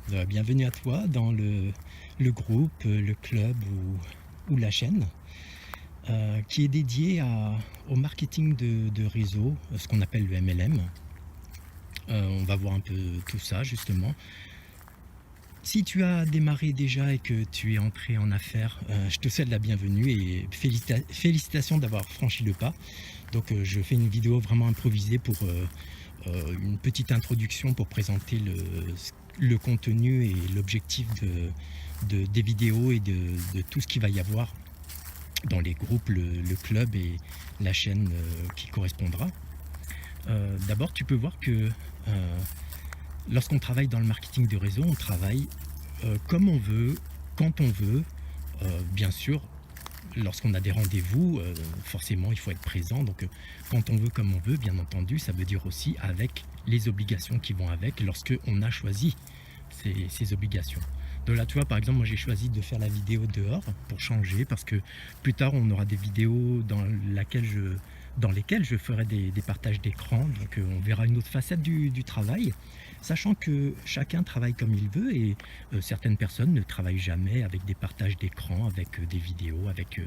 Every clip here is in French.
Bienvenue à toi dans le groupe, le club ou la chaîne qui est dédié au marketing de réseau, ce qu'on appelle le MLM. On va voir un peu tout ça justement. Si tu as démarré déjà et que tu es entré en affaires, je te souhaite la bienvenue et félicitations d'avoir franchi le pas. Donc je fais une vidéo vraiment improvisée pour une petite introduction pour présenter le contenu et l'objectif des vidéos et de tout ce qu'il va y avoir dans les groupes, le club et la chaîne qui correspondra. D'abord, tu peux voir que lorsqu'on travaille dans le marketing de réseau, on travaille comme on veut, quand on veut, bien sûr. Lorsqu'on a des rendez-vous, forcément il faut être présent, donc quand on veut comme on veut, bien entendu, ça veut dire aussi avec les obligations qui vont avec lorsque on a choisi ces obligations. Donc là, tu vois, par exemple, moi j'ai choisi de faire la vidéo dehors pour changer, parce que plus tard on aura des vidéos dans lesquelles je ferai des partages d'écran, donc on verra une autre facette du travail, sachant que chacun travaille comme il veut et certaines personnes ne travaillent jamais avec des partages d'écran, avec des vidéos, avec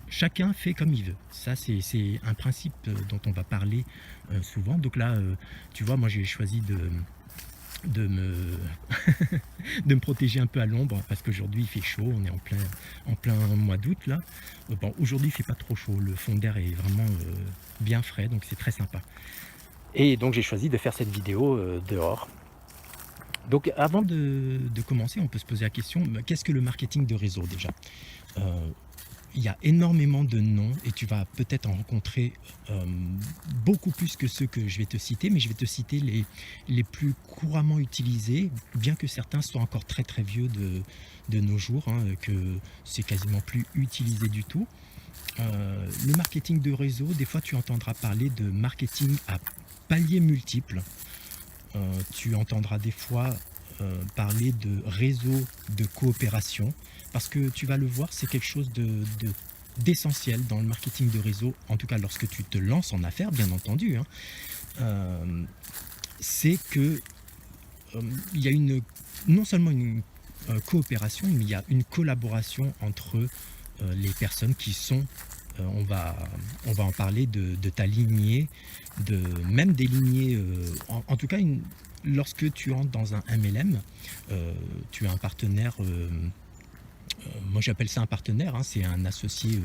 chacun fait comme il veut. Ça, c'est un principe dont on va parler souvent. Donc là, tu vois, moi j'ai choisi de me, de me protéger un peu à l'ombre parce qu'aujourd'hui il fait chaud, on est en plein mois d'août là. Bon, aujourd'hui il fait pas trop chaud, le fond d'air est vraiment bien frais, donc c'est très sympa. Et donc j'ai choisi de faire cette vidéo dehors. Donc avant de commencer, on peut se poser la question, qu'est-ce que le marketing de réseau déjà? Il y a énormément de noms et tu vas peut-être en rencontrer beaucoup plus que ceux que je vais te citer, mais je vais te citer les plus couramment utilisés, bien que certains soient encore très très vieux de nos jours, hein, que c'est quasiment plus utilisé du tout. Le marketing de réseau, des fois tu entendras parler de marketing à paliers multiples. Tu entendras des fois parler de réseau de coopération, parce que tu vas le voir, c'est quelque chose d'essentiel dans le marketing de réseau, en tout cas lorsque tu te lances en affaires, bien entendu, hein. Euh, c'est que il y a non seulement une coopération, mais il y a une collaboration entre les personnes qui sont, on va en parler de ta lignée, même des lignées, en tout cas, lorsque tu entres dans un MLM, tu as un partenaire, moi j'appelle ça un partenaire, hein, c'est un associé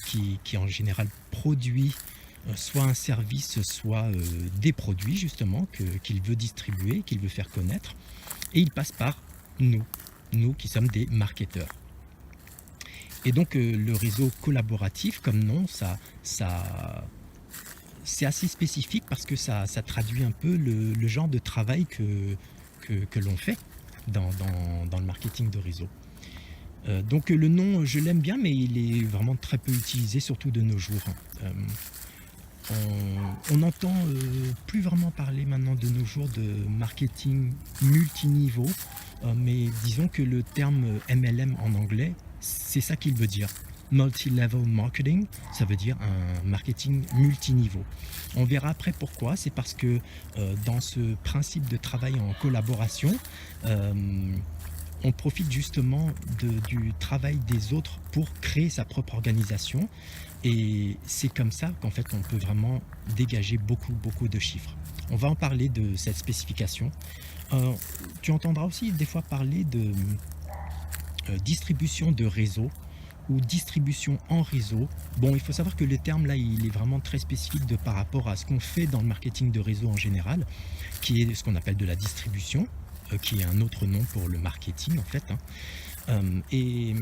qui en général produit soit un service, soit des produits justement qu'il veut distribuer, qu'il veut faire connaître, et il passe par nous, nous qui sommes des marketeurs. Et donc le réseau collaboratif, comme nom, ça c'est assez spécifique parce que ça traduit un peu le genre de travail que l'on fait dans le marketing de réseau. Donc le nom, je l'aime bien, mais il est vraiment très peu utilisé, surtout de nos jours. On n'entend plus vraiment parler maintenant de nos jours de marketing multiniveau, mais disons que le terme MLM en anglais, c'est ça qu'il veut dire. Multi-level marketing, ça veut dire un marketing multiniveau. On verra après pourquoi, c'est parce que dans ce principe de travail en collaboration, on profite justement du travail des autres pour créer sa propre organisation, et c'est comme ça qu'en fait on peut vraiment dégager beaucoup de chiffres. On va en parler de cette spécification. Euh, Tu entendras aussi des fois parler de distribution de réseau ou distribution en réseau. Bon, il faut savoir que le terme là, il est vraiment très spécifique par rapport à ce qu'on fait dans le marketing de réseau en général, qui est ce qu'on appelle de la distribution, qui est un autre nom pour le marketing en fait, hein. Et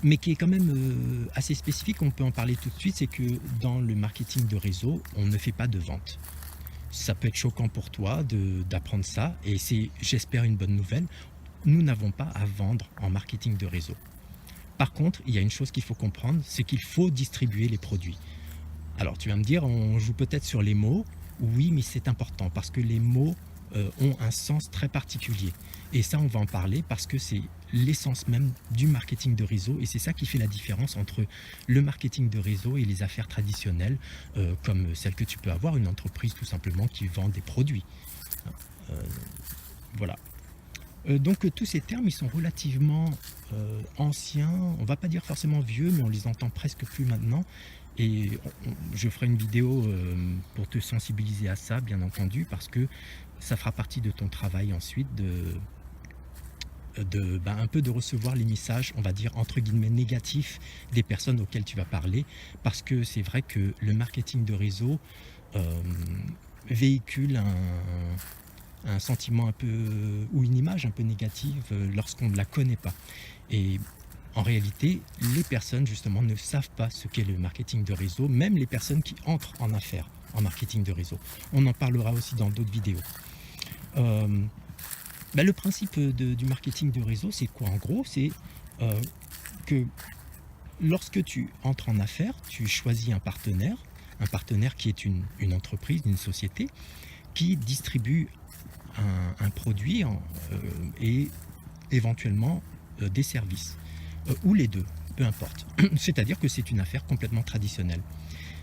mais qui est quand même assez spécifique, on peut en parler tout de suite, c'est que dans le marketing de réseau, on ne fait pas de vente. Ça peut être choquant pour toi d'apprendre ça, et c'est, j'espère, une bonne nouvelle. Nous n'avons pas à vendre en marketing de réseau. Par contre, il y a une chose qu'il faut comprendre, c'est qu'il faut distribuer les produits. Alors tu vas me dire, on joue peut-être sur les mots. Oui, mais c'est important parce que les mots ont un sens très particulier. Et ça, on va en parler parce que c'est l'essence même du marketing de réseau, et c'est ça qui fait la différence entre le marketing de réseau et les affaires traditionnelles, comme celle que tu peux avoir, une entreprise tout simplement qui vend des produits. Euh, Voilà. Donc tous ces termes, ils sont relativement anciens, on va pas dire forcément vieux, mais on les entend presque plus maintenant. Et je ferai une vidéo pour te sensibiliser à ça, bien entendu, parce que ça fera partie de ton travail ensuite un peu de recevoir les messages, on va dire entre guillemets négatifs des personnes auxquelles tu vas parler, parce que c'est vrai que le marketing de réseau euh, véhicule un sentiment un peu ou une image un peu négative lorsqu'on ne la connaît pas. Et en réalité, les personnes justement ne savent pas ce qu'est le marketing de réseau, même les personnes qui entrent en affaires en marketing de réseau. On en parlera aussi dans d'autres vidéos. Euh, le principe du marketing de réseau, c'est quoi en gros? C'est que lorsque tu entres en affaires, tu choisis un partenaire qui est une entreprise, une société, qui distribue un produit et éventuellement des services, ou les deux, peu importe. C'est-à-dire que c'est une affaire complètement traditionnelle.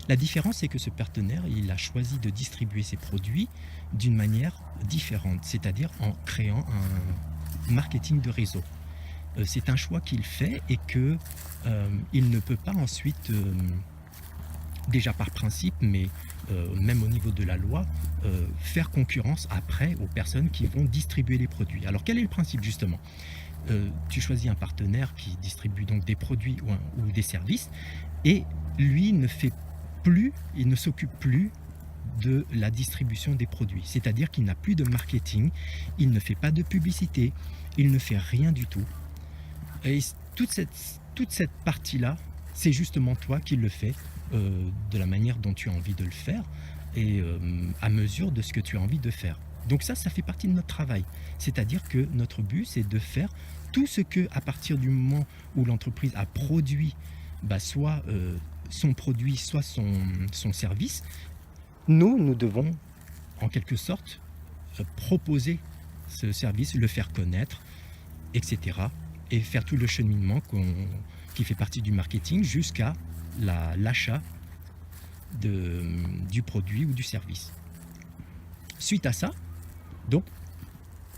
La différence, c'est que ce partenaire, il a choisi de distribuer ses produits d'une manière différente, c'est-à-dire en créant un marketing de réseau. C'est un choix qu'il fait et que il ne peut pas ensuite, déjà par principe, mais même au niveau de la loi, faire concurrence après aux personnes qui vont distribuer les produits. Alors quel est le principe justement? Tu choisis un partenaire qui distribue donc des produits ou des services, et lui il ne s'occupe plus de la distribution des produits. C'est-à-dire qu'il n'a plus de marketing, il ne fait pas de publicité, il ne fait rien du tout. Et toute cette partie-là, c'est justement toi qui le fais de la manière dont tu as envie de le faire et à mesure de ce que tu as envie de faire. Donc ça fait partie de notre travail. C'est-à-dire que notre but, c'est de faire tout ce que, à partir du moment où l'entreprise a produit, soit son produit, soit son service, nous devons, en quelque sorte, proposer ce service, le faire connaître, etc. Et faire tout le cheminement qui fait partie du marketing jusqu'à l'achat du produit ou du service. Suite à ça, donc,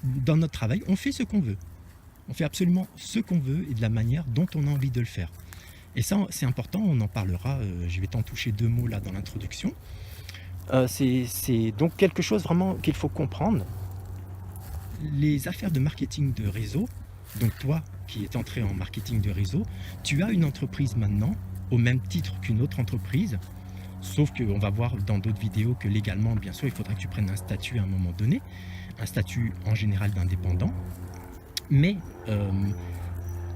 dans notre travail, on fait ce qu'on veut. On fait absolument ce qu'on veut et de la manière dont on a envie de le faire. Et ça, c'est important, on en parlera, je vais t'en toucher 2 mots là dans l'introduction. C'est donc quelque chose vraiment qu'il faut comprendre. Les affaires de marketing de réseau, donc toi qui es entré en marketing de réseau, tu as une entreprise maintenant, au même titre qu'une autre entreprise, sauf qu'on va voir dans d'autres vidéos que légalement, bien sûr, il faudra que tu prennes un statut à un moment donné, un statut en général d'indépendant, mais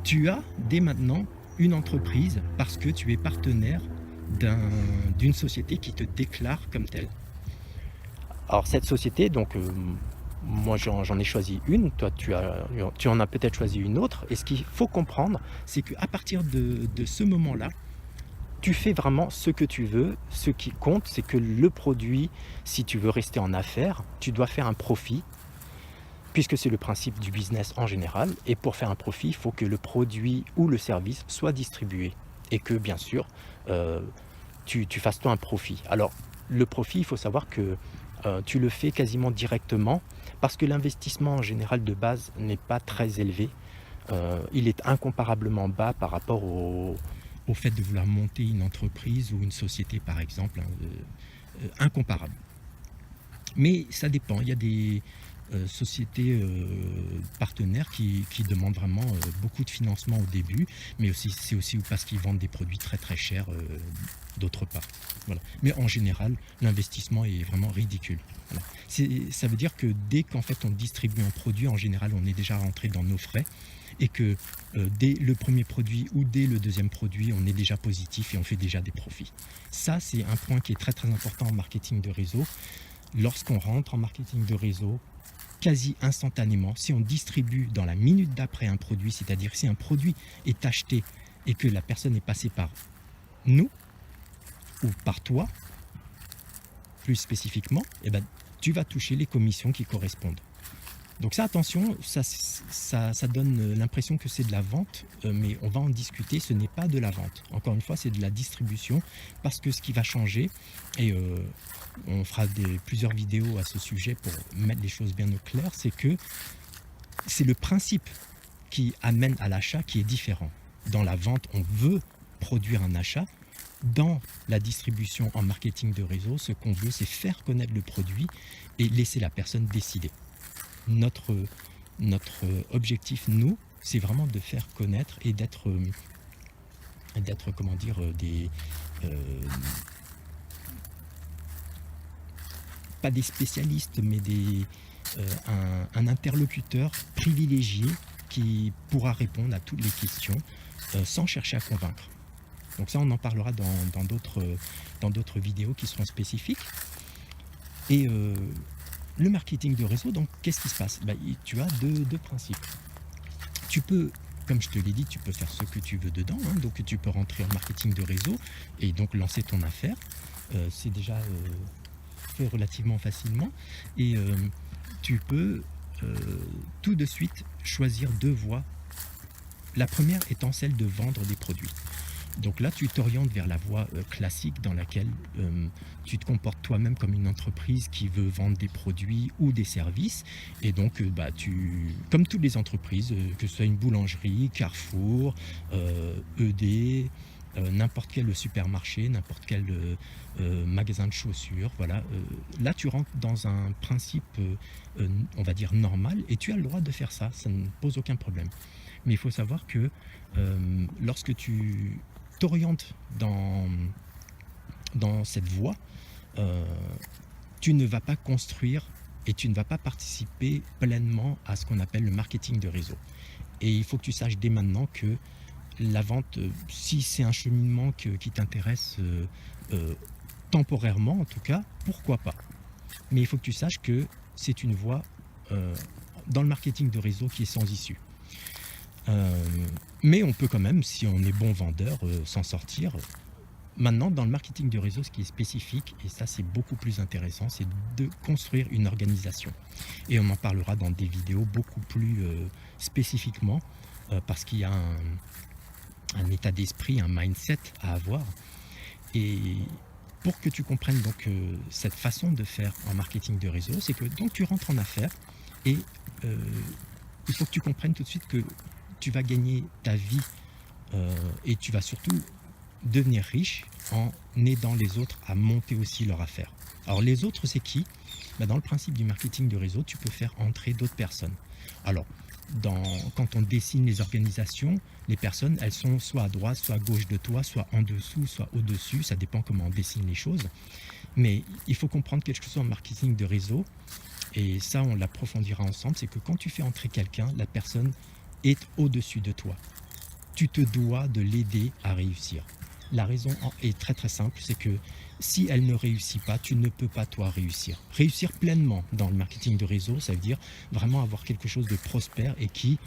tu as dès maintenant une entreprise parce que tu es partenaire d'une société qui te déclare comme telle. Alors cette société, donc moi j'en ai choisi une, toi tu en as peut-être choisi une autre, et ce qu'il faut comprendre, c'est qu'à partir de ce moment-là, tu fais vraiment ce que tu veux. Ce qui compte, c'est que le produit, si tu veux rester en affaires, tu dois faire un profit, puisque c'est le principe du business en général, et pour faire un profit, il faut que le produit ou le service soit distribué, et que bien sûr, tu fasses toi un profit. Alors le profit, il faut savoir que tu le fais quasiment directement, parce que l'investissement en général de base n'est pas très élevé. Il est incomparablement bas par rapport au fait de vouloir monter une entreprise ou une société par exemple, incomparable. Mais ça dépend, il y a des sociétés partenaires qui demandent vraiment beaucoup de financement au début, mais aussi c'est aussi parce qu'ils vendent des produits très très chers d'autre part. Voilà. Mais en général, l'investissement est vraiment ridicule. Voilà. Ça veut dire que dès qu'en fait on distribue un produit, en général on est déjà rentré dans nos frais, et que dès le premier produit ou dès le deuxième produit, on est déjà positif et on fait déjà des profits. Ça, c'est un point qui est très très important en marketing de réseau. Lorsqu'on rentre en marketing de réseau, quasi instantanément, si on distribue dans la minute d'après un produit, c'est-à-dire si un produit est acheté et que la personne est passée par nous ou par toi, plus spécifiquement, tu vas toucher les commissions qui correspondent. Donc ça, attention, ça donne l'impression que c'est de la vente, mais on va en discuter, ce n'est pas de la vente. Encore une fois, c'est de la distribution, parce que ce qui va changer, et on fera plusieurs vidéos à ce sujet pour mettre les choses bien au clair, c'est que c'est le principe qui amène à l'achat qui est différent. Dans la vente, on veut produire un achat. Dans la distribution en marketing de réseau, ce qu'on veut, c'est faire connaître le produit et laisser la personne décider. Notre objectif, nous, c'est vraiment de faire connaître et d'être, comment dire, pas des spécialistes, mais un interlocuteur privilégié qui pourra répondre à toutes les questions sans chercher à convaincre. Donc ça, on en parlera dans d'autres vidéos qui seront spécifiques. Et le marketing de réseau, donc qu'est-ce qui se passe? Tu as deux principes. Tu peux, comme je te l'ai dit, tu peux faire ce que tu veux dedans. Donc tu peux rentrer en marketing de réseau et donc lancer ton affaire. C'est déjà fait relativement facilement. Et tu peux tout de suite choisir deux voies. La première étant celle de vendre des produits. Donc là, tu t'orientes vers la voie classique dans laquelle tu te comportes toi-même comme une entreprise qui veut vendre des produits ou des services. Et donc, comme toutes les entreprises, que ce soit une boulangerie, Carrefour, ED, n'importe quel supermarché, n'importe quel magasin de chaussures, voilà. Là, tu rentres dans un principe, on va dire, normal, et tu as le droit de faire ça, ça ne pose aucun problème. Mais il faut savoir que lorsque tu t'orientes dans cette voie, tu ne vas pas construire et tu ne vas pas participer pleinement à ce qu'on appelle le marketing de réseau. Et il faut que tu saches dès maintenant que la vente, si c'est un cheminement qui t'intéresse temporairement en tout cas, pourquoi pas. Mais il faut que tu saches que c'est une voie dans le marketing de réseau qui est sans issue. Mais on peut quand même, si on est bon vendeur, s'en sortir. Maintenant, dans le marketing de réseau, ce qui est spécifique, et ça c'est beaucoup plus intéressant, c'est de construire une organisation. Et on en parlera dans des vidéos beaucoup plus spécifiquement, parce qu'il y a un état d'esprit, un mindset à avoir. Et pour que tu comprennes donc cette façon de faire en marketing de réseau, c'est que donc tu rentres en affaires et il faut que tu comprennes tout de suite que tu vas gagner ta vie et tu vas surtout devenir riche en aidant les autres à monter aussi leur affaire. Alors les autres, c'est qui? Dans le principe du marketing de réseau, tu peux faire entrer d'autres personnes. Alors, quand on dessine les organisations, les personnes, elles sont soit à droite, soit à gauche de toi, soit en dessous, soit au-dessus, ça dépend comment on dessine les choses. Mais il faut comprendre quelque chose en marketing de réseau, et ça on l'approfondira ensemble, c'est que quand tu fais entrer quelqu'un, la personne est au-dessus de toi. Tu te dois de l'aider à réussir. La raison est très très simple, c'est que si elle ne réussit pas, tu ne peux pas toi réussir. Réussir pleinement dans le marketing de réseau, ça veut dire vraiment avoir quelque chose de prospère et qui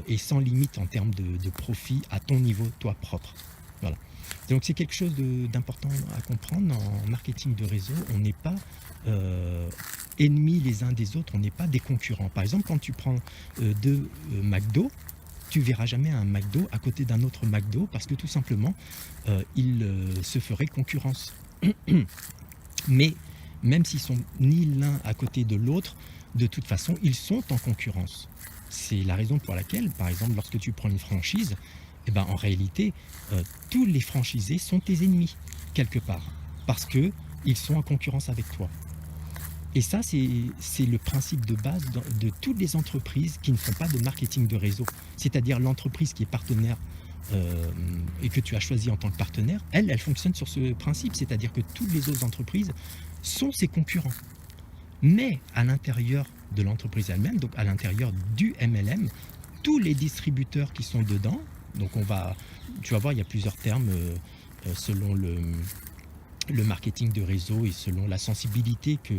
est sans limite en termes de profit à ton niveau, toi propre. Voilà. Donc c'est quelque chose d'important à comprendre. En marketing de réseau, on n'est pas ennemis les uns des autres, on n'est pas des concurrents. Par exemple, quand tu prends deux McDo, tu verras jamais un McDo à côté d'un autre McDo parce que tout simplement, ils se feraient concurrence. Mais même s'ils sont ni l'un à côté de l'autre, de toute façon, ils sont en concurrence. C'est la raison pour laquelle, par exemple, lorsque tu prends une franchise, en réalité, tous les franchisés sont tes ennemis, quelque part, parce qu'ils sont en concurrence avec toi. Et ça, c'est le principe de base de toutes les entreprises qui ne font pas de marketing de réseau. C'est-à-dire l'entreprise qui est partenaire et que tu as choisi en tant que partenaire, elle fonctionne sur ce principe. C'est-à-dire que toutes les autres entreprises sont ses concurrents. Mais à l'intérieur de l'entreprise elle-même, donc à l'intérieur du MLM, tous les distributeurs qui sont dedans, donc tu vas voir, il y a plusieurs termes selon le marketing de réseau et selon la sensibilité que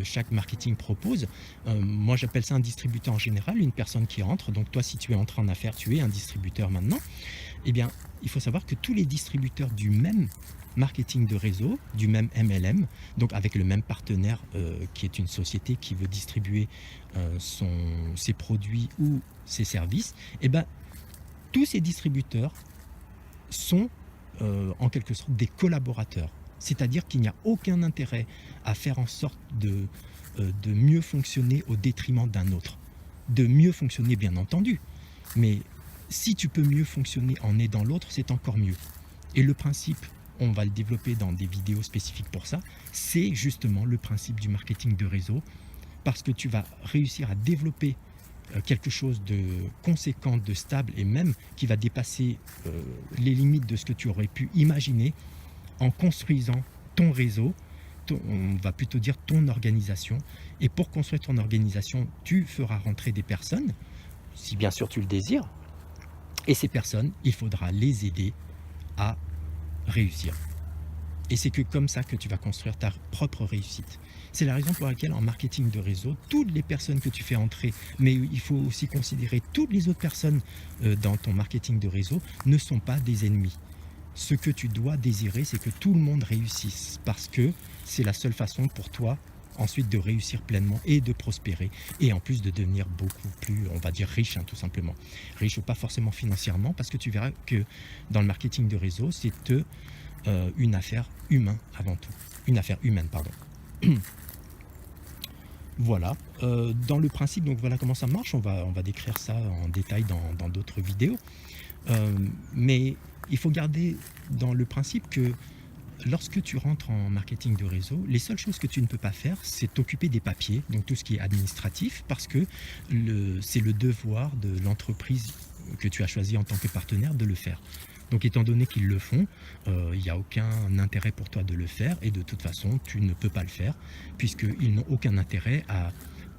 chaque marketing propose. Moi j'appelle ça un distributeur en général, une personne qui entre. Donc toi, si tu es entré en affaires, tu es un distributeur maintenant. Eh bien, il faut savoir que tous les distributeurs du même marketing de réseau, du même MLM, donc avec le même partenaire qui est une société qui veut distribuer ses produits ou ses services, et ben, tous ces distributeurs sont en quelque sorte des collaborateurs. C'est-à-dire qu'il n'y a aucun intérêt à faire en sorte de mieux fonctionner au détriment d'un autre. De mieux fonctionner, bien entendu, mais si tu peux mieux fonctionner en aidant l'autre, c'est encore mieux. Et le principe, on va le développer dans des vidéos spécifiques pour ça, c'est justement le principe du marketing de réseau, parce que tu vas réussir à développer quelque chose de conséquent, de stable et même qui va dépasser les limites de ce que tu aurais pu imaginer en construisant ton réseau, on va plutôt dire ton organisation. Et pour construire ton organisation, tu feras rentrer des personnes, si bien sûr tu le désires, et ces personnes, il faudra les aider à réussir. Et c'est que comme ça que tu vas construire ta propre réussite. C'est la raison pour laquelle en marketing de réseau, toutes les personnes que tu fais entrer, mais il faut aussi considérer toutes les autres personnes dans ton marketing de réseau, ne sont pas des ennemis. Ce que tu dois désirer, c'est que tout le monde réussisse, parce que c'est la seule façon pour toi ensuite de réussir pleinement et de prospérer, et en plus de devenir beaucoup plus, on va dire, riche, hein, tout simplement. Riche, pas forcément financièrement, parce que tu verras que dans le marketing de réseau, c'est une affaire humaine avant tout. Une affaire humaine, pardon. Voilà, dans le principe, donc voilà comment ça marche, on va décrire ça en détail dans d'autres vidéos. Mais il faut garder dans le principe que lorsque tu rentres en marketing de réseau, les seules choses que tu ne peux pas faire, c'est t'occuper des papiers, donc tout ce qui est administratif, parce que c'est le devoir de l'entreprise que tu as choisi en tant que partenaire de le faire. Donc étant donné qu'ils le font, il n'y a aucun intérêt pour toi de le faire, et de toute façon tu ne peux pas le faire, puisqu'ils n'ont aucun intérêt à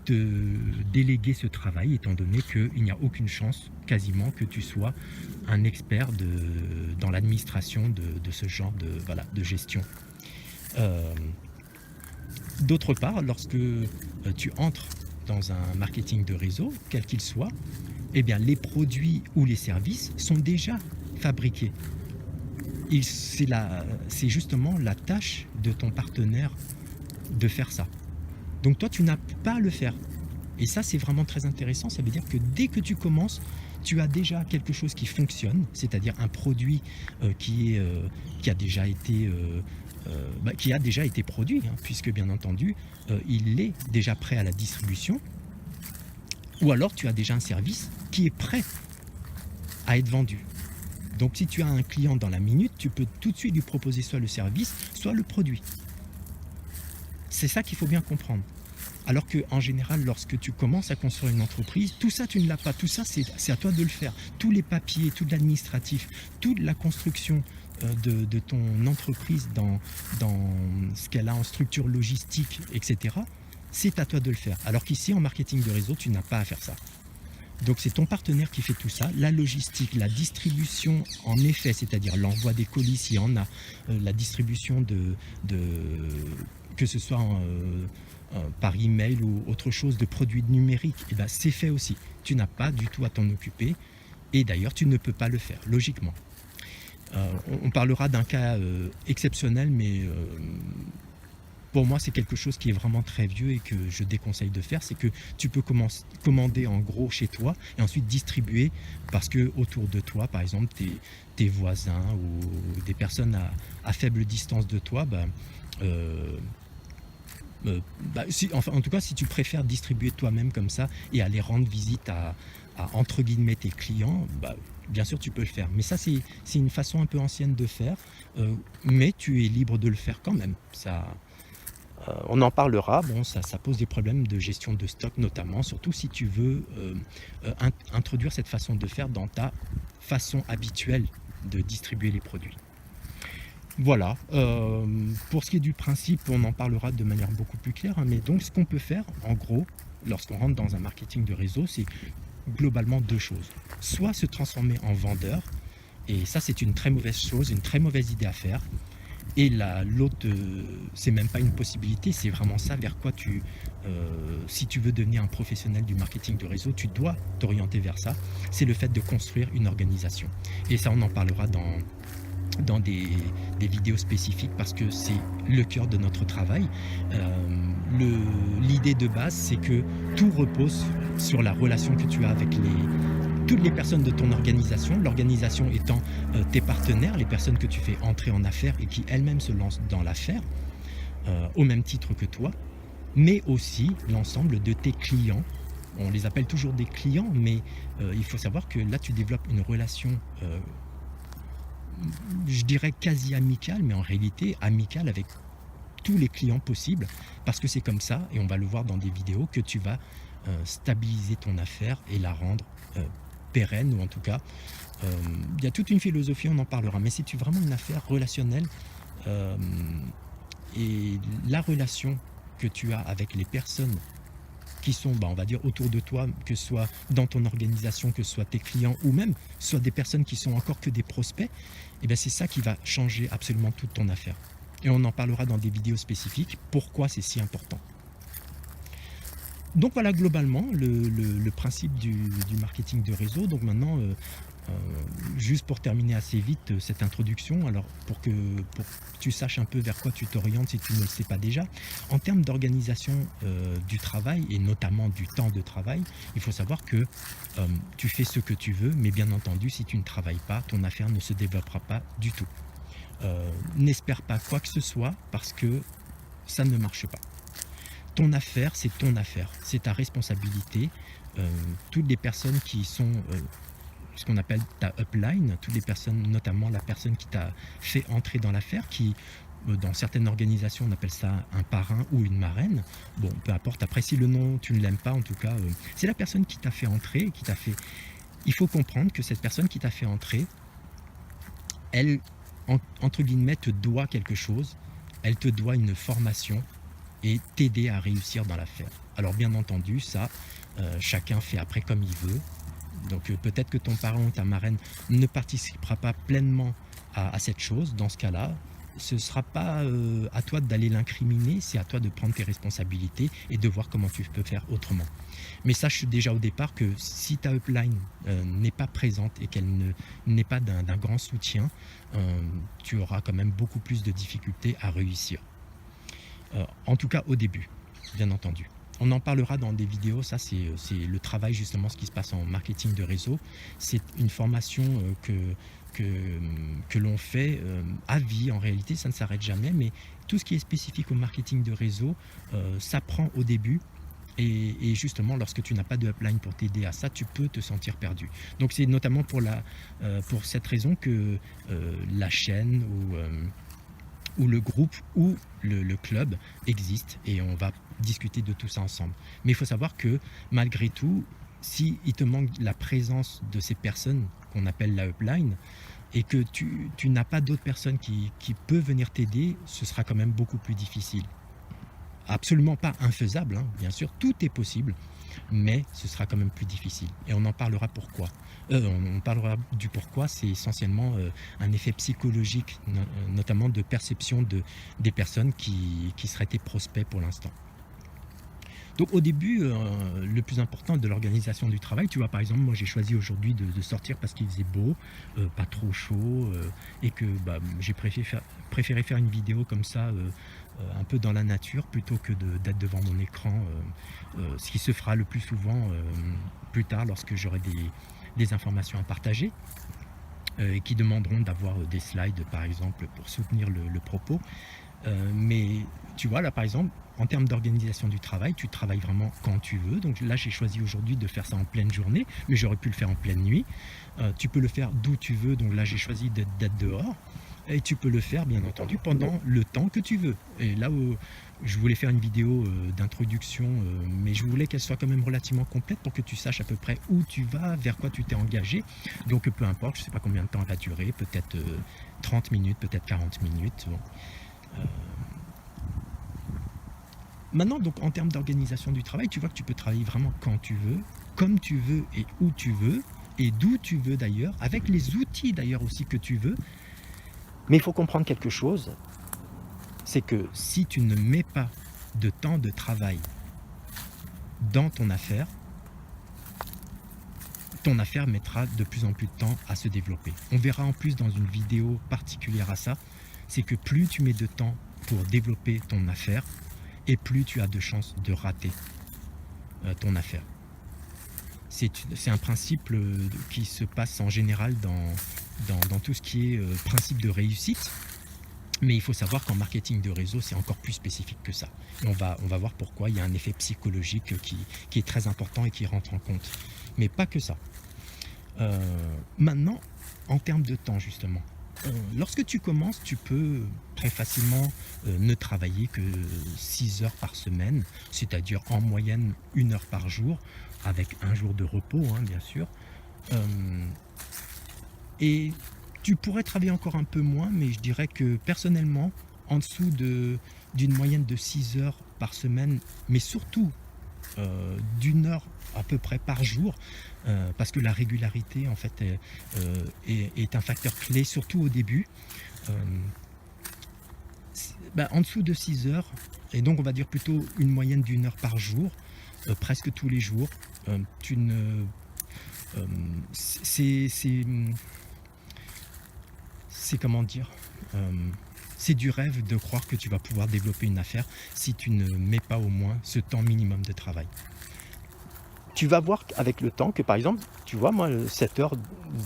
te déléguer ce travail, étant donné qu'il n'y a aucune chance quasiment que tu sois un expert dans l'administration de ce genre de gestion. D'autre part, lorsque tu entres dans un marketing de réseau, quel qu'il soit, eh bien, les produits ou les services sont déjà fabriqués. C'est justement la tâche de ton partenaire de faire ça. Donc toi, tu n'as pas à le faire. Et ça, c'est vraiment très intéressant. Ça veut dire que dès que tu commences, tu as déjà quelque chose qui fonctionne, c'est-à-dire un produit qui a déjà été produit, hein, puisque bien entendu, il est déjà prêt à la distribution. Ou alors, tu as déjà un service qui est prêt à être vendu. Donc, si tu as un client dans la minute, tu peux tout de suite lui proposer soit le service, soit le produit. C'est ça qu'il faut bien comprendre. Alors qu'en général, lorsque tu commences à construire une entreprise, tout ça, tu ne l'as pas. Tout ça, c'est à toi de le faire. Tous les papiers, tout l'administratif, toute la construction de ton entreprise dans ce qu'elle a en structure logistique, etc., c'est à toi de le faire. Alors qu'ici, en marketing de réseau, tu n'as pas à faire ça. Donc c'est ton partenaire qui fait tout ça, la logistique, la distribution en effet, c'est-à-dire l'envoi des colis s'il y en a, la distribution que ce soit par email ou autre chose de produits numériques, et ben c'est fait aussi. Tu n'as pas du tout à t'en occuper, et d'ailleurs tu ne peux pas le faire, logiquement. On parlera d'un cas exceptionnel, mais pour moi, c'est quelque chose qui est vraiment très vieux et que je déconseille de faire. C'est que tu peux commander en gros chez toi et ensuite distribuer, parce que autour de toi, par exemple, tes voisins ou des personnes à faible distance de toi, en tout cas, si tu préfères distribuer toi-même comme ça et aller rendre visite à entre guillemets tes clients, bien sûr tu peux le faire. Mais ça, c'est une façon un peu ancienne de faire, mais tu es libre de le faire quand même. On en parlera, bon, ça pose des problèmes de gestion de stock notamment, surtout si tu veux introduire cette façon de faire dans ta façon habituelle de distribuer les produits. Voilà, pour ce qui est du principe, on en parlera de manière beaucoup plus claire, hein, mais donc ce qu'on peut faire, en gros, lorsqu'on rentre dans un marketing de réseau, c'est globalement deux choses. Soit se transformer en vendeur, et ça c'est une très mauvaise chose, une très mauvaise idée à faire. Et l'autre, c'est même pas une possibilité, c'est vraiment ça vers quoi si tu veux devenir un professionnel du marketing de réseau, tu dois t'orienter vers ça. C'est le fait de construire une organisation. Et ça, on en parlera dans des vidéos spécifiques parce que c'est le cœur de notre travail. L'idée de base, c'est que tout repose sur la relation que tu as avec toutes les personnes de ton organisation, l'organisation étant tes partenaires, les personnes que tu fais entrer en affaires et qui elles-mêmes se lancent dans l'affaire, au même titre que toi, mais aussi l'ensemble de tes clients. On les appelle toujours des clients, mais il faut savoir que là, tu développes une relation, je dirais quasi amicale, mais en réalité amicale avec tous les clients possibles, parce que c'est comme ça, et on va le voir dans des vidéos, que tu vas stabiliser ton affaire et la rendre pérenne, ou en tout cas, il y a toute une philosophie, on en parlera, mais c'est vraiment une affaire relationnelle, euh, et la relation que tu as avec les personnes qui sont, on va dire, autour de toi, que ce soit dans ton organisation, que ce soit tes clients, ou même soit des personnes qui sont encore que des prospects, et bien c'est ça qui va changer absolument toute ton affaire. Et on en parlera dans des vidéos spécifiques, pourquoi c'est si important. Donc voilà globalement le principe du marketing de réseau. Donc maintenant, juste pour terminer assez vite cette introduction, alors pour que tu saches un peu vers quoi tu t'orientes si tu ne le sais pas déjà, en termes d'organisation du travail et notamment du temps de travail, il faut savoir que tu fais ce que tu veux, mais bien entendu, si tu ne travailles pas, ton affaire ne se développera pas du tout. N'espère pas quoi que ce soit parce que ça ne marche pas. Ton affaire, c'est ton affaire, c'est ta responsabilité. Toutes les personnes qui sont ce qu'on appelle ta upline, toutes les personnes, notamment la personne qui t'a fait entrer dans l'affaire, qui dans certaines organisations on appelle ça un parrain ou une marraine, bon peu importe, après si le nom tu ne l'aimes pas, en tout cas c'est la personne qui t'a fait entrer, qui t'a fait... Il faut comprendre que cette personne qui t'a fait entrer, elle, entre guillemets, te doit quelque chose, elle te doit une formation et t'aider à réussir dans l'affaire. Alors bien entendu, ça, chacun fait après comme il veut. Donc peut-être que ton parent ou ta marraine ne participera pas pleinement à cette chose. Dans ce cas-là, ce ne sera pas à toi d'aller l'incriminer, c'est à toi de prendre tes responsabilités et de voir comment tu peux faire autrement. Mais sache déjà au départ que si ta upline n'est pas présente et qu'elle n'est pas d'un grand soutien, tu auras quand même beaucoup plus de difficultés à réussir. En tout cas au début, bien entendu. On en parlera dans des vidéos, ça c'est le travail justement, ce qui se passe en marketing de réseau. C'est une formation que l'on fait à vie, en réalité ça ne s'arrête jamais, mais tout ce qui est spécifique au marketing de réseau s'apprend au début. Et justement, lorsque tu n'as pas de upline pour t'aider à ça, tu peux te sentir perdu. Donc c'est notamment pour cette raison que la chaîne ou le groupe ou le club existe et on va discuter de tout ça ensemble. Mais il faut savoir que malgré tout, si il te manque la présence de ces personnes qu'on appelle la upline et que tu n'as pas d'autres personnes qui peuvent venir t'aider, ce sera quand même beaucoup plus difficile. Absolument pas infaisable, hein, bien sûr, tout est possible, mais ce sera quand même plus difficile. Et on en parlera pourquoi. On parlera du pourquoi, c'est essentiellement un effet psychologique, notamment de perception des personnes qui seraient tes prospects pour l'instant. Donc au début, le plus important de l'organisation du travail, tu vois, par exemple, moi j'ai choisi aujourd'hui de sortir parce qu'il faisait beau, pas trop chaud, et que j'ai préféré faire une vidéo comme ça, un peu dans la nature, plutôt que d'être devant mon écran, ce qui se fera le plus souvent plus tard lorsque j'aurai des informations à partager, et qui demanderont d'avoir des slides par exemple pour soutenir le propos. Mais tu vois là par exemple, en termes d'organisation du travail, tu travailles vraiment quand tu veux. Donc là j'ai choisi aujourd'hui de faire ça en pleine journée, mais j'aurais pu le faire en pleine nuit. Tu peux le faire d'où tu veux, donc là j'ai choisi d'être dehors. Et tu peux le faire bien entendu pendant le temps que tu veux. Et là où je voulais faire une vidéo d'introduction, mais je voulais qu'elle soit quand même relativement complète pour que tu saches à peu près où tu vas, vers quoi tu t'es engagé. Donc peu importe, je ne sais pas combien de temps elle va durer, peut-être 30 minutes, peut-être 40 minutes. Bon. Maintenant, donc, en termes d'organisation du travail, tu vois que tu peux travailler vraiment quand tu veux, comme tu veux et où tu veux, et d'où tu veux d'ailleurs, avec les outils d'ailleurs aussi que tu veux. Mais il faut comprendre quelque chose, c'est que si tu ne mets pas de temps de travail dans ton affaire, ton affaire mettra de plus en plus de temps à se développer. On verra en plus dans une vidéo particulière à ça, c'est que plus tu mets de temps pour développer ton affaire, et plus tu as de chances de rater ton affaire. C'est un principe qui se passe en général dans tout ce qui est principe de réussite. Mais il faut savoir qu'en marketing de réseau, c'est encore plus spécifique que ça. Et on va voir pourquoi il y a un effet psychologique qui est très important et qui rentre en compte. Mais pas que ça. Maintenant, en termes de temps justement, lorsque tu commences, tu peux très facilement ne travailler que 6 heures par semaine, c'est-à-dire en moyenne 1 heure par jour, avec un jour de repos, hein, bien sûr. Et tu pourrais travailler encore un peu moins, mais je dirais que personnellement, en dessous d'une moyenne de 6 heures par semaine, mais surtout d'1 heure à peu près par jour, parce que la régularité en fait est un facteur clé, surtout au début. En dessous de 6 heures, et donc on va dire plutôt une moyenne d'1 heure par jour, presque tous les jours, tu ne... c'est comment dire, c'est du rêve de croire que tu vas pouvoir développer une affaire si tu ne mets pas au moins ce temps minimum de travail. Tu vas voir avec le temps que par exemple, tu vois, moi, 7 heures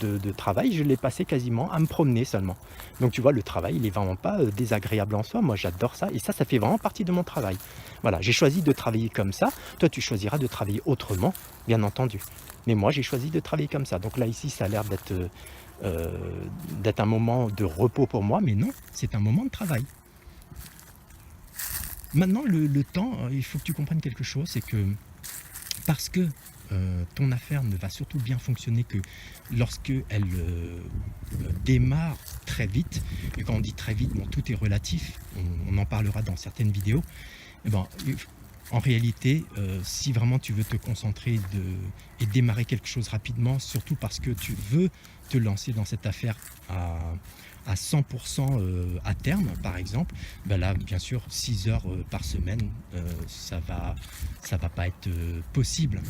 de travail, je l'ai passé quasiment à me promener seulement. Donc tu vois, le travail, il n'est vraiment pas désagréable en soi. Moi, j'adore ça et ça fait vraiment partie de mon travail. Voilà, j'ai choisi de travailler comme ça. Toi, tu choisiras de travailler autrement, bien entendu. Mais moi, j'ai choisi de travailler comme ça. Donc là, ici, ça a l'air d'être un moment de repos pour moi, mais non, c'est un moment de travail. Maintenant, le temps, il faut que tu comprennes quelque chose, c'est que parce que ton affaire ne va surtout bien fonctionner que lorsque elle démarre très vite, et quand on dit très vite, bon, tout est relatif, on en parlera dans certaines vidéos, et ben, en réalité, si vraiment tu veux te concentrer et démarrer quelque chose rapidement, surtout parce que tu veux te lancer dans cette affaire à 100% à terme, par exemple, ben là, bien sûr, 6 heures par semaine, ça va pas être possible.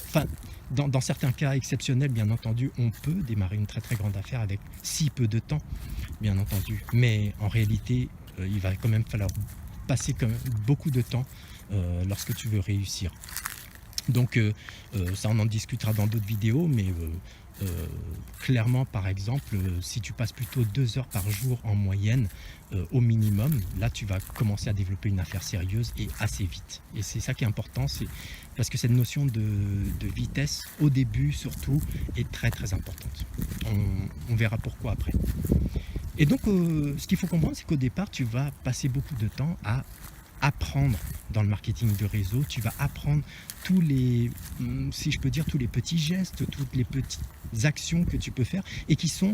Enfin, dans certains cas exceptionnels, bien entendu, on peut démarrer une très très grande affaire avec si peu de temps, bien entendu. Mais en réalité, il va quand même falloir passer quand même beaucoup de temps lorsque tu veux réussir. Donc ça, on en discutera dans d'autres vidéos, mais clairement, par exemple, si tu passes plutôt 2 heures par jour en moyenne au minimum, là tu vas commencer à développer une affaire sérieuse et assez vite. Et c'est ça qui est important, c'est parce que cette notion de vitesse, au début surtout, est très très importante. On verra pourquoi après. Et donc, ce qu'il faut comprendre, c'est qu'au départ, tu vas passer beaucoup de temps à apprendre dans le marketing de réseau. Tu vas apprendre tous les, si je peux dire, tous les petits gestes, toutes les petites actions que tu peux faire et qui sont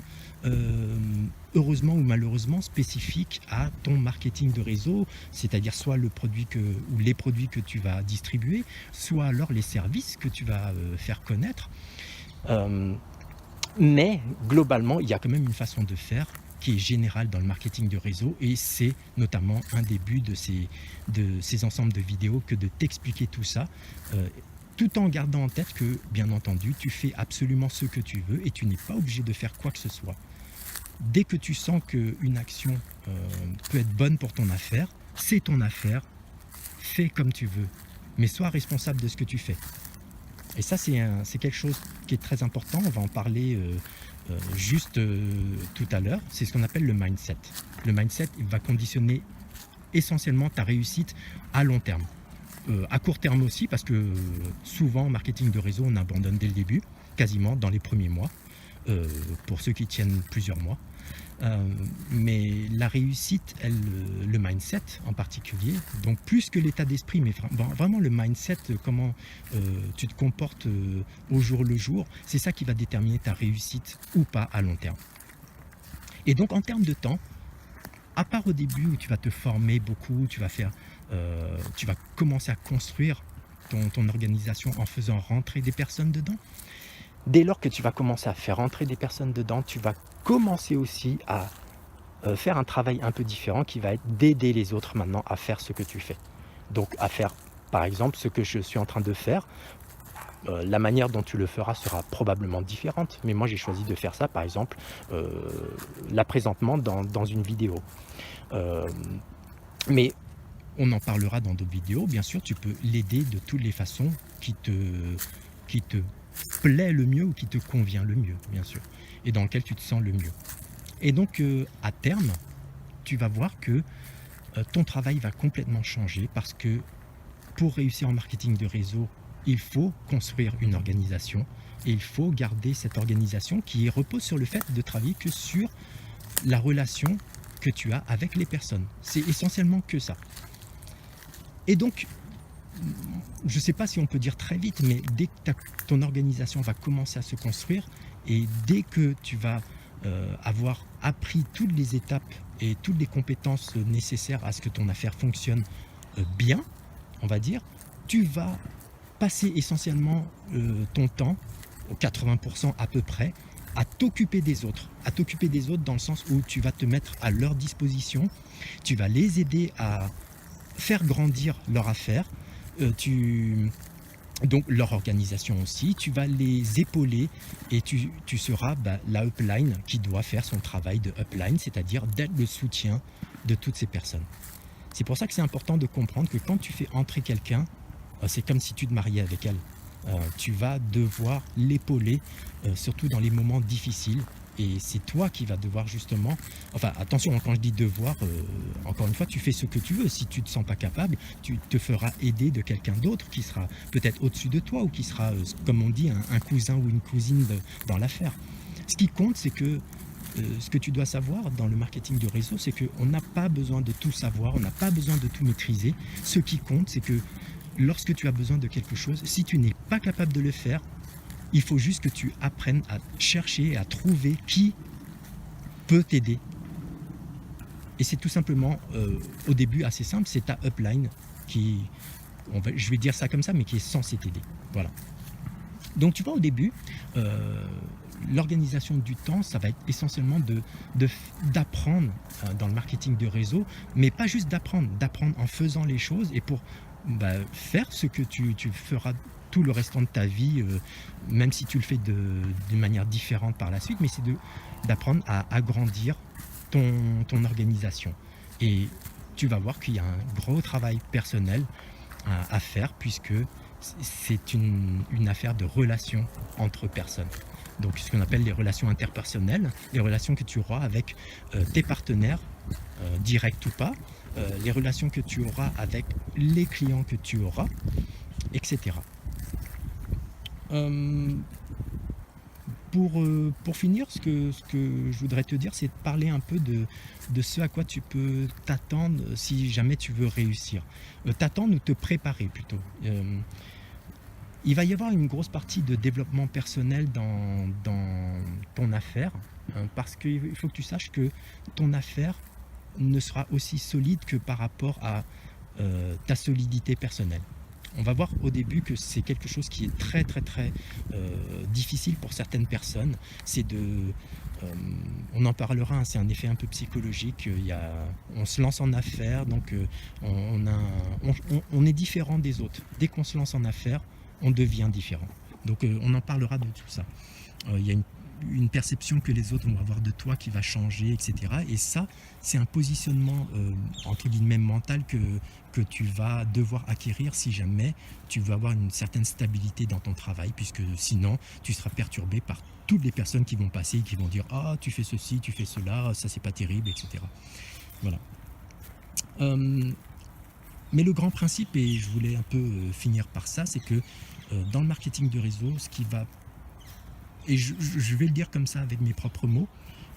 heureusement ou malheureusement spécifiques à ton marketing de réseau, c'est-à-dire soit le produit ou les produits que tu vas distribuer, soit alors les services que tu vas faire connaître. Mais globalement, il y a quand même une façon de faire qui est générale dans le marketing de réseau, et c'est notamment un des buts de ces ensembles de vidéos que de t'expliquer tout ça, tout en gardant en tête que, bien entendu, tu fais absolument ce que tu veux et tu n'es pas obligé de faire quoi que ce soit. Dès que tu sens qu'une action peut être bonne pour ton affaire, c'est ton affaire, fais comme tu veux, mais sois responsable de ce que tu fais. Et ça, c'est quelque chose qui est très important, on va en parler juste tout à l'heure, c'est ce qu'on appelle le mindset. Le mindset, il va conditionner essentiellement ta réussite à long terme. À court terme aussi, parce que souvent en marketing de réseau, on abandonne dès le début, quasiment dans les premiers mois, pour ceux qui tiennent plusieurs mois. Mais la réussite, le mindset en particulier, donc plus que l'état d'esprit, mais vraiment le mindset, comment tu te comportes au jour le jour, c'est ça qui va déterminer ta réussite ou pas à long terme. Et donc en termes de temps, à part au début où tu vas te former beaucoup, tu vas commencer à construire ton organisation en faisant rentrer des personnes dedans. Dès lors que tu vas commencer à faire rentrer des personnes dedans, tu vas commencer aussi à faire un travail un peu différent qui va être d'aider les autres maintenant à faire ce que tu fais. Donc à faire par exemple ce que je suis en train de faire, La manière dont tu le feras sera probablement différente, mais moi j'ai choisi de faire ça, par exemple, là présentement dans une vidéo. Hem, mais on en parlera dans d'autres vidéos. Bien sûr, tu peux l'aider de toutes les façons qui te plaît le mieux ou qui te convient le mieux, bien sûr, et dans lequel tu te sens le mieux. Et donc, à terme, tu vas voir que ton travail va complètement changer parce que pour réussir en marketing de réseau, il faut construire une organisation et il faut garder cette organisation qui repose sur le fait de travailler que sur la relation que tu as avec les personnes. C'est essentiellement que ça. Et donc, je ne sais pas si on peut dire très vite, mais dès que ton organisation va commencer à se construire et dès que tu vas avoir appris toutes les étapes et toutes les compétences nécessaires à ce que ton affaire fonctionne bien, on va dire, tu vas passer essentiellement ton temps, aux 80% à peu près, à t'occuper des autres dans le sens où tu vas te mettre à leur disposition, tu vas les aider à faire grandir leur affaire, donc leur organisation aussi, tu vas les épauler et tu seras la upline qui doit faire son travail de upline, c'est-à-dire d'être le soutien de toutes ces personnes. C'est pour ça que c'est important de comprendre que quand tu fais entrer quelqu'un, c'est comme si tu te mariais avec elle. Tu vas devoir l'épauler, surtout dans les moments difficiles. Et c'est toi qui vas devoir justement... Enfin, attention, quand je dis devoir, encore une fois, tu fais ce que tu veux. Si tu ne te sens pas capable, tu te feras aider de quelqu'un d'autre qui sera peut-être au-dessus de toi ou qui sera, comme on dit, un cousin ou une cousine dans l'affaire. Ce qui compte, c'est que ce que tu dois savoir dans le marketing de réseau, c'est qu'on n'a pas besoin de tout savoir, on n'a pas besoin de tout maîtriser. Ce qui compte, c'est que lorsque tu as besoin de quelque chose, si tu n'es pas capable de le faire, il faut juste que tu apprennes à chercher, à trouver qui peut t'aider. Et c'est tout simplement, au début, assez simple, c'est ta upline qui, je vais dire ça comme ça, mais qui est censée t'aider. Voilà. Donc tu vois, au début, l'organisation du temps, ça va être essentiellement d'apprendre dans le marketing de réseau, mais pas juste d'apprendre en faisant les choses et pour faire ce que tu feras tout le restant de ta vie, même si tu le fais d'une manière différente par la suite, mais c'est d'apprendre à agrandir ton organisation. Et tu vas voir qu'il y a un gros travail personnel à faire puisque c'est une affaire de relations entre personnes. Donc ce qu'on appelle les relations interpersonnelles, les relations que tu auras avec tes partenaires, directs ou pas, les relations que tu auras avec les clients que tu auras, etc. Pour finir, ce que je voudrais te dire, c'est de parler un peu de ce à quoi tu peux t'attendre si jamais tu veux réussir. T'attendre ou te préparer plutôt. Il va y avoir une grosse partie de développement personnel dans ton affaire, parce qu'il faut que tu saches que ton affaire ne sera aussi solide que par rapport à ta solidité personnelle. On va voir au début que c'est quelque chose qui est très très très difficile pour certaines personnes. On en parlera, hein, c'est un effet un peu psychologique. On se lance en affaires, donc on est différent des autres. Dès qu'on se lance en affaires, on devient différent. Donc on en parlera de tout ça. Il y a une perception que les autres vont avoir de toi qui va changer, etc. Et ça, c'est un positionnement entre guillemets mental que tu vas devoir acquérir si jamais tu veux avoir une certaine stabilité dans ton travail, puisque sinon tu seras perturbé par toutes les personnes qui vont passer et qui vont dire « Ah, tu fais ceci, tu fais cela, ça c'est pas terrible, etc. » Voilà. Mais le grand principe, et je voulais un peu finir par ça, c'est que dans le marketing de réseau, ce qui va... Et je vais le dire comme ça avec mes propres mots,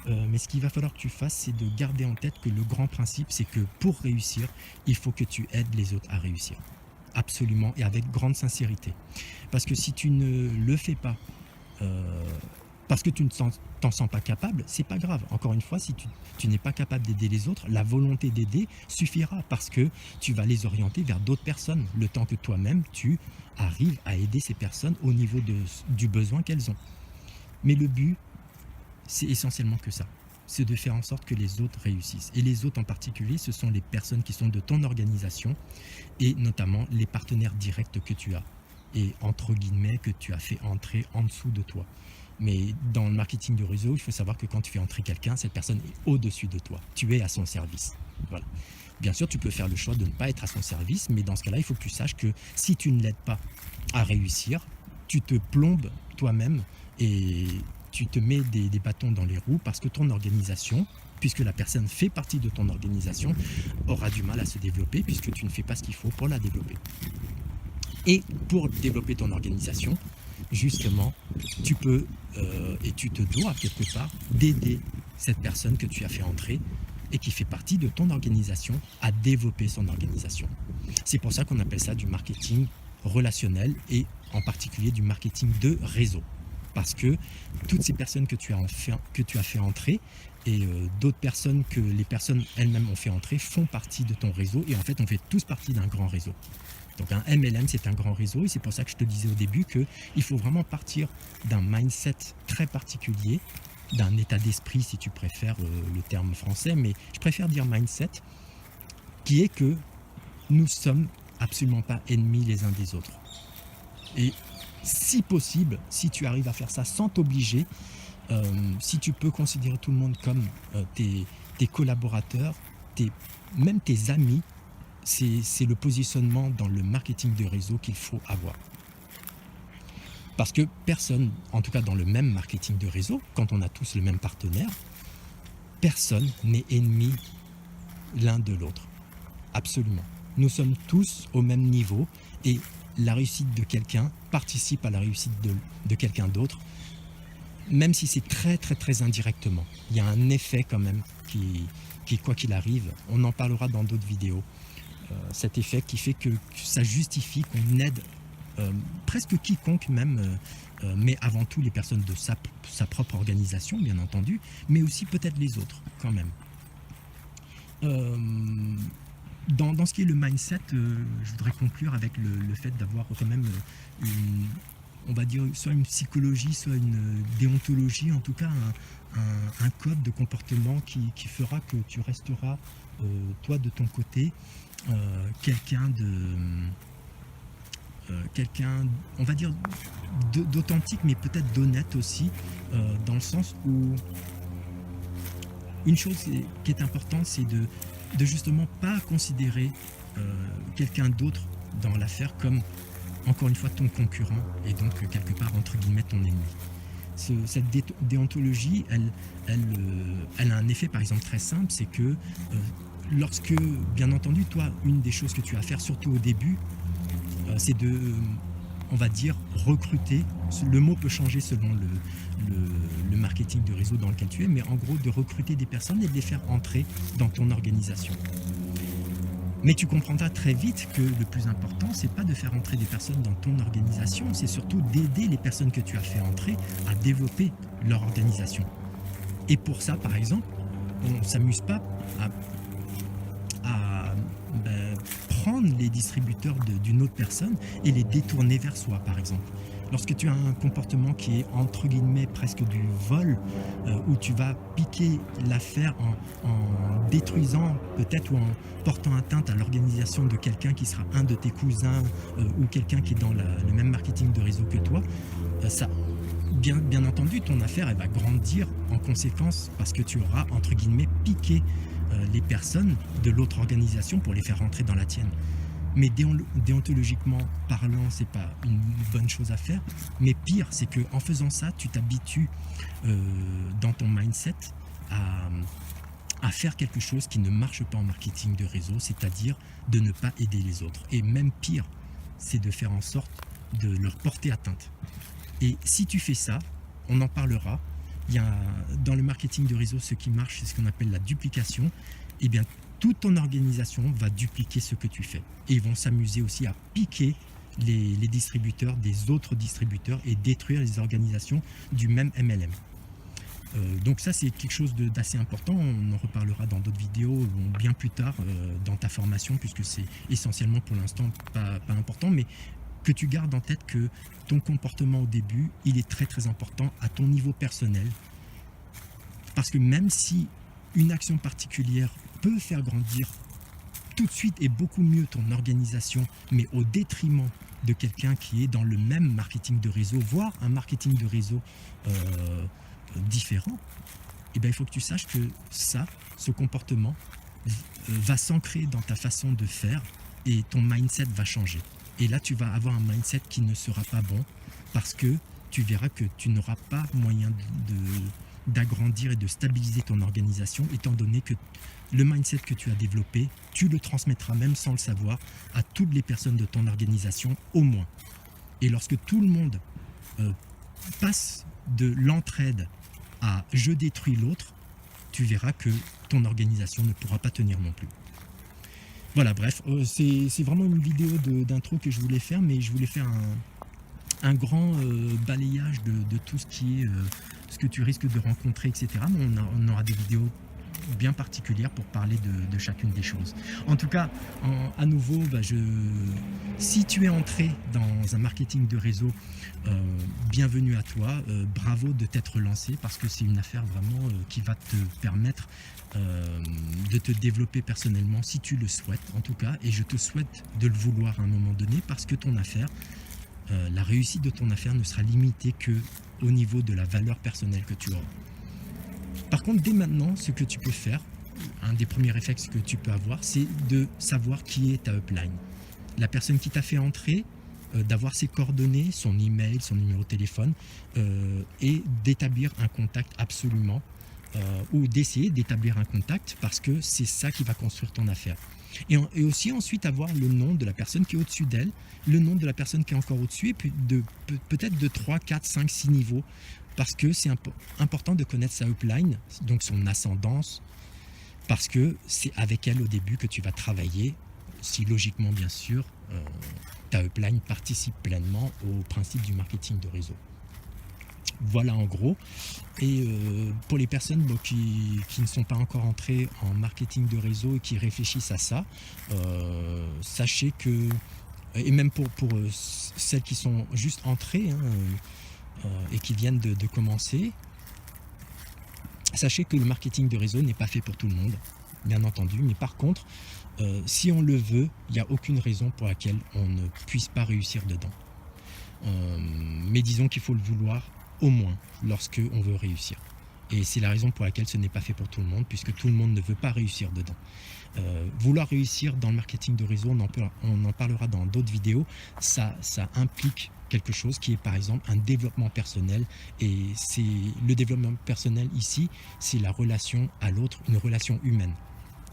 mais ce qu'il va falloir que tu fasses, c'est de garder en tête que le grand principe, c'est que pour réussir, il faut que tu aides les autres à réussir. Absolument, et avec grande sincérité. Parce que si tu ne le fais pas, parce que tu ne t'en sens pas capable, c'est pas grave. Encore une fois, si tu n'es pas capable d'aider les autres, la volonté d'aider suffira parce que tu vas les orienter vers d'autres personnes, le temps que toi-même, tu arrives à aider ces personnes au niveau du besoin qu'elles ont. Mais le but, c'est essentiellement que ça. C'est de faire en sorte que les autres réussissent. Et les autres en particulier, ce sont les personnes qui sont de ton organisation et notamment les partenaires directs que tu as. et entre guillemets que tu as fait entrer en dessous de toi. Mais dans le marketing de réseau, il faut savoir que quand tu fais entrer quelqu'un, cette personne est au-dessus de toi. Tu es à son service. Voilà. Bien sûr, tu peux faire le choix de ne pas être à son service, mais dans ce cas-là, il faut que tu saches que si tu ne l'aides pas à réussir, tu te plombes toi-même et tu te mets des bâtons dans les roues parce que ton organisation, puisque la personne fait partie de ton organisation, aura du mal à se développer puisque tu ne fais pas ce qu'il faut pour la développer. Et pour développer ton organisation, justement, tu peux et tu te dois quelque part d'aider cette personne que tu as fait entrer et qui fait partie de ton organisation à développer son organisation. C'est pour ça qu'on appelle ça du marketing relationnel et en particulier du marketing de réseau. Parce que toutes ces personnes que tu as fait entrer et d'autres personnes que les personnes elles-mêmes ont fait entrer font partie de ton réseau et en fait on fait tous partie d'un grand réseau. Donc un MLM, c'est un grand réseau et c'est pour ça que je te disais au début qu'il faut vraiment partir d'un mindset très particulier, d'un état d'esprit si tu préfères le terme français, mais je préfère dire mindset, qui est que nous sommes absolument pas ennemis les uns des autres. Et si possible, si tu arrives à faire ça sans t'obliger, si tu peux considérer tout le monde comme tes collaborateurs, même tes amis, c'est le positionnement dans le marketing de réseau qu'il faut avoir. Parce que personne, en tout cas dans le même marketing de réseau, quand on a tous le même partenaire, personne n'est ennemi l'un de l'autre. Absolument. Nous sommes tous au même niveau et la réussite de quelqu'un participe à la réussite de quelqu'un d'autre, même si c'est très très très indirectement. Il y a un effet quand même qui quoi qu'il arrive, on en parlera dans d'autres vidéos. Cet effet qui fait que ça justifie qu'on aide presque quiconque même, mais avant tout les personnes de sa propre organisation bien entendu, mais aussi peut-être les autres quand même. Dans ce qui est le mindset, je voudrais conclure avec le fait d'avoir quand même on va dire soit une psychologie, soit une déontologie, en tout cas un code de comportement qui fera que tu resteras toi de ton côté quelqu'un on va dire d'authentique, mais peut-être d'honnête aussi, dans le sens où une chose qui est importante, c'est de justement pas considérer quelqu'un d'autre dans l'affaire comme, encore une fois, ton concurrent et donc quelque part entre guillemets ton ennemi. Cette déontologie, elle a un effet par exemple très simple, c'est que lorsque, bien entendu, toi, une des choses que tu vas faire, surtout au début, c'est de, on va dire, recruter. Le mot peut changer selon le marketing de réseau dans lequel tu es, mais en gros, de recruter des personnes et de les faire entrer dans ton organisation. Mais tu comprendras très vite que le plus important, c'est pas de faire entrer des personnes dans ton organisation, c'est surtout d'aider les personnes que tu as fait entrer à développer leur organisation. Et pour ça, par exemple, on ne s'amuse pas à prendre les distributeurs d'une autre personne et les détourner vers soi, par exemple. Lorsque tu as un comportement qui est entre guillemets presque du vol, où tu vas piquer l'affaire en détruisant peut-être ou en portant atteinte à l'organisation de quelqu'un qui sera un de tes cousins ou quelqu'un qui est dans le même marketing de réseau que toi, ça, bien entendu, ton affaire elle va grandir en conséquence parce que tu auras entre guillemets piqué les personnes de l'autre organisation pour les faire rentrer dans la tienne. Mais déontologiquement parlant, c'est pas une bonne chose à faire. Mais pire, c'est que en faisant ça, tu t'habitues dans ton mindset à faire quelque chose qui ne marche pas en marketing de réseau, c'est-à-dire de ne pas aider les autres. Et même pire, c'est de faire en sorte de leur porter atteinte. Et si tu fais ça, on en parlera. Il y a dans le marketing de réseau, ce qui marche, c'est ce qu'on appelle la duplication. Eh bien, toute ton organisation va dupliquer ce que tu fais. Et ils vont s'amuser aussi à piquer les distributeurs des autres distributeurs et détruire les organisations du même MLM. Donc ça, c'est quelque chose d'assez important. On en reparlera dans d'autres vidéos bien plus tard dans ta formation, puisque c'est essentiellement pour l'instant pas important, mais que tu gardes en tête que ton comportement au début, il est très très important à ton niveau personnel. Parce que même si une action particulière peut faire grandir tout de suite et beaucoup mieux ton organisation, mais au détriment de quelqu'un qui est dans le même marketing de réseau, voire un marketing de réseau différent, eh bien, il faut que tu saches que ce comportement va s'ancrer dans ta façon de faire et ton mindset va changer. Et là, tu vas avoir un mindset qui ne sera pas bon parce que tu verras que tu n'auras pas moyen d'agrandir et de stabiliser ton organisation, étant donné que le mindset que tu as développé, tu le transmettras même sans le savoir à toutes les personnes de ton organisation au moins. Et lorsque tout le monde passe de l'entraide à je détruis l'autre, tu verras que ton organisation ne pourra pas tenir non plus. Voilà, bref, c'est vraiment une vidéo d'intro que je voulais faire, mais je voulais faire un grand balayage de tout ce qui est ce que tu risques de rencontrer, etc. Mais on aura des vidéos bien particulières pour parler de chacune des choses. En tout cas, à nouveau, si tu es entré dans un marketing de réseau, bienvenue à toi, bravo de t'être lancé parce que c'est une affaire vraiment qui va te permettre de te développer personnellement si tu le souhaites en tout cas, et je te souhaite de le vouloir à un moment donné parce que ton affaire, la réussite de ton affaire ne sera limitée que au niveau de la valeur personnelle que tu auras. Par contre, dès maintenant, ce que tu peux faire, un des premiers réflexes que tu peux avoir, c'est de savoir qui est ta upline. La personne qui t'a fait entrer, d'avoir ses coordonnées, son email, son numéro de téléphone, et d'établir un contact absolument, ou d'essayer d'établir un contact parce que c'est ça qui va construire ton affaire. Et aussi ensuite avoir le nom de la personne qui est au-dessus d'elle, le nom de la personne qui est encore au-dessus, et puis peut-être de 3, 4, 5, 6 niveaux, parce que c'est important de connaître sa upline, donc son ascendance, parce que c'est avec elle au début que tu vas travailler, si logiquement bien sûr, ta upline participe pleinement au principe du marketing de réseau. Voilà en gros. Et pour les personnes qui ne sont pas encore entrées en marketing de réseau et qui réfléchissent à ça, sachez que, et même pour celles qui sont juste entrées et qui viennent de commencer, sachez que le marketing de réseau n'est pas fait pour tout le monde, bien entendu, mais par contre, si on le veut, il n'y a aucune raison pour laquelle on ne puisse pas réussir dedans. Mais disons qu'il faut le vouloir au moins lorsque on veut réussir. Et c'est la raison pour laquelle ce n'est pas fait pour tout le monde, puisque tout le monde ne veut pas réussir dedans. Vouloir réussir dans le marketing de réseau, on en parlera dans d'autres vidéos, ça implique quelque chose qui est par exemple un développement personnel, et c'est le développement personnel ici, c'est la relation à l'autre, une relation humaine.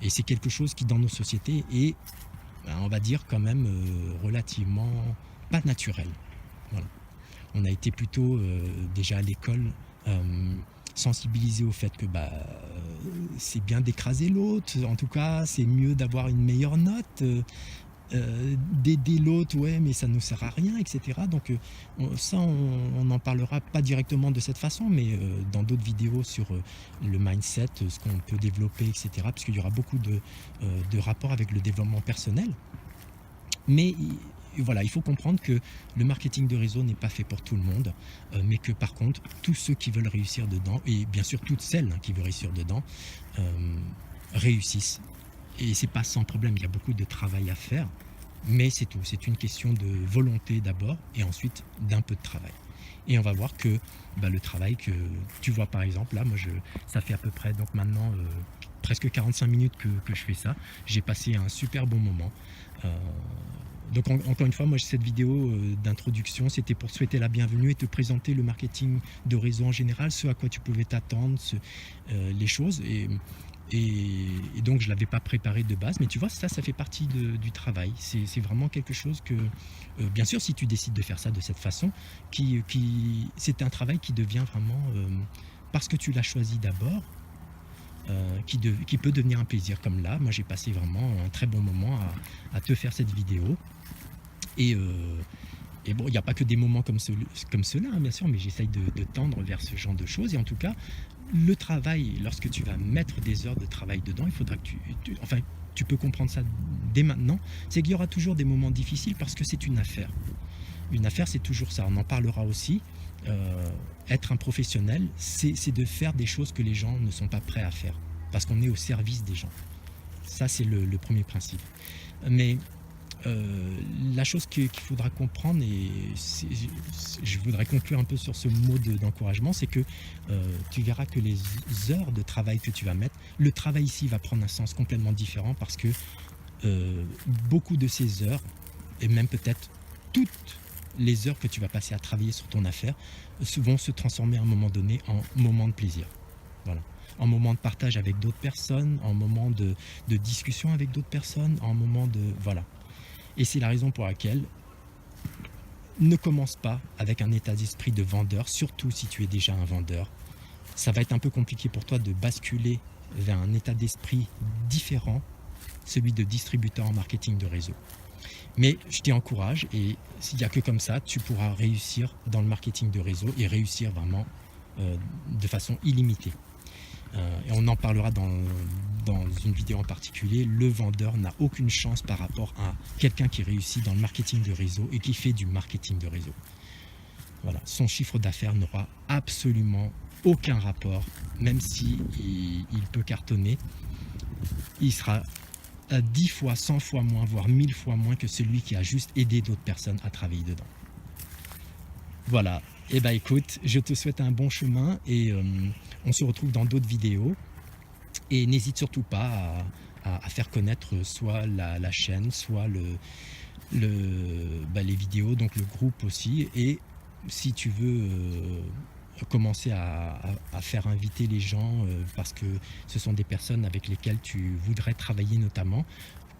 Et c'est quelque chose qui dans nos sociétés est, on va dire quand même relativement pas naturel. Voilà. On a été plutôt déjà à l'école sensibilisé au fait que c'est bien d'écraser l'autre, en tout cas c'est mieux d'avoir une meilleure note, d'aider l'autre, ouais, mais ça ne sert à rien, etc. Donc ça on en parlera pas directement de cette façon, mais dans d'autres vidéos sur le mindset, ce qu'on peut développer, etc. Parce qu'il y aura beaucoup de rapports avec le développement personnel. Mais voilà, il faut comprendre que le marketing de réseau n'est pas fait pour tout le monde, mais que par contre, tous ceux qui veulent réussir dedans, et bien sûr toutes celles qui veulent réussir dedans, réussissent. Et c'est pas sans problème, il y a beaucoup de travail à faire, mais c'est tout. C'est une question de volonté d'abord, et ensuite d'un peu de travail. Et on va voir que le travail que tu vois par exemple, là, moi ça fait à peu près donc maintenant presque 45 minutes que je fais ça. J'ai passé un super bon moment. Donc encore une fois, moi cette vidéo d'introduction, c'était pour te souhaiter la bienvenue et te présenter le marketing de réseau en général, ce à quoi tu pouvais t'attendre, les choses. Et donc je ne l'avais pas préparé de base, mais tu vois, ça fait partie du travail. C'est vraiment quelque chose que, bien sûr, si tu décides de faire ça de cette façon, c'est un travail qui devient vraiment, parce que tu l'as choisi d'abord, qui peut devenir un plaisir. Comme là, moi j'ai passé vraiment un très bon moment à te faire cette vidéo. Et bon, il n'y a pas que des moments comme ceux-là, bien sûr, mais j'essaye de tendre vers ce genre de choses. Et en tout cas, le travail, lorsque tu vas mettre des heures de travail dedans, il faudra que tu peux comprendre ça dès maintenant, c'est qu'il y aura toujours des moments difficiles parce que c'est une affaire. Une affaire, c'est toujours ça. On en parlera aussi. Être un professionnel, c'est de faire des choses que les gens ne sont pas prêts à faire, parce qu'on est au service des gens. Ça, c'est le premier principe. Mais la chose qu'il faudra comprendre, et je voudrais conclure un peu sur ce mot d'encouragement, c'est que tu verras que les heures de travail que tu vas mettre, le travail ici va prendre un sens complètement différent, parce que beaucoup de ces heures, et même peut-être toutes les heures que tu vas passer à travailler sur ton affaire, vont se transformer à un moment donné en moments de plaisir. Voilà. En moment de partage avec d'autres personnes, en moment de discussion avec d'autres personnes, en moment de... Voilà. Et c'est la raison pour laquelle ne commence pas avec un état d'esprit de vendeur, surtout si tu es déjà un vendeur. Ça va être un peu compliqué pour toi de basculer vers un état d'esprit différent, celui de distributeur en marketing de réseau. Mais je t'y encourage, et s'il n'y a que comme ça, tu pourras réussir dans le marketing de réseau, et réussir vraiment de façon illimitée. Et on en parlera dans une vidéo en particulier. Le vendeur n'a aucune chance par rapport à quelqu'un qui réussit dans le marketing de réseau et qui fait du marketing de réseau. Voilà. Son chiffre d'affaires n'aura absolument aucun rapport, même si il peut cartonner, il sera 10 fois, 100 fois moins, voire 1000 fois moins que celui qui a juste aidé d'autres personnes à travailler dedans. Voilà. Et bah écoute, je te souhaite un bon chemin, et on se retrouve dans d'autres vidéos. Et n'hésite surtout pas à faire connaître soit la chaîne, soit les vidéos, donc le groupe aussi. Et si tu veux commencer à faire inviter les gens, parce que ce sont des personnes avec lesquelles tu voudrais travailler notamment,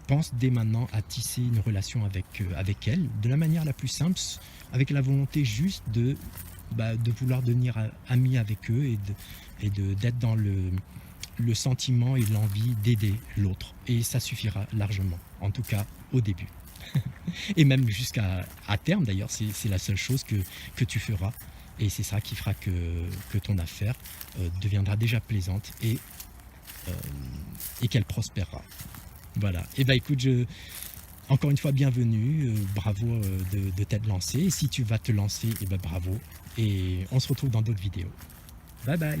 pense dès maintenant à tisser une relation avec elles, de la manière la plus simple, avec la volonté juste de vouloir devenir ami avec eux, et d'être dans le sentiment et l'envie d'aider l'autre. Et ça suffira largement, en tout cas au début. Et même jusqu'à terme d'ailleurs, c'est la seule chose que tu feras. Et c'est ça qui fera que ton affaire deviendra déjà plaisante, et qu'elle prospérera. Voilà. Et bah écoute, encore une fois, bienvenue, bravo de t'être lancé. Et si tu vas te lancer, et bah bravo. Et on se retrouve dans d'autres vidéos. Bye bye.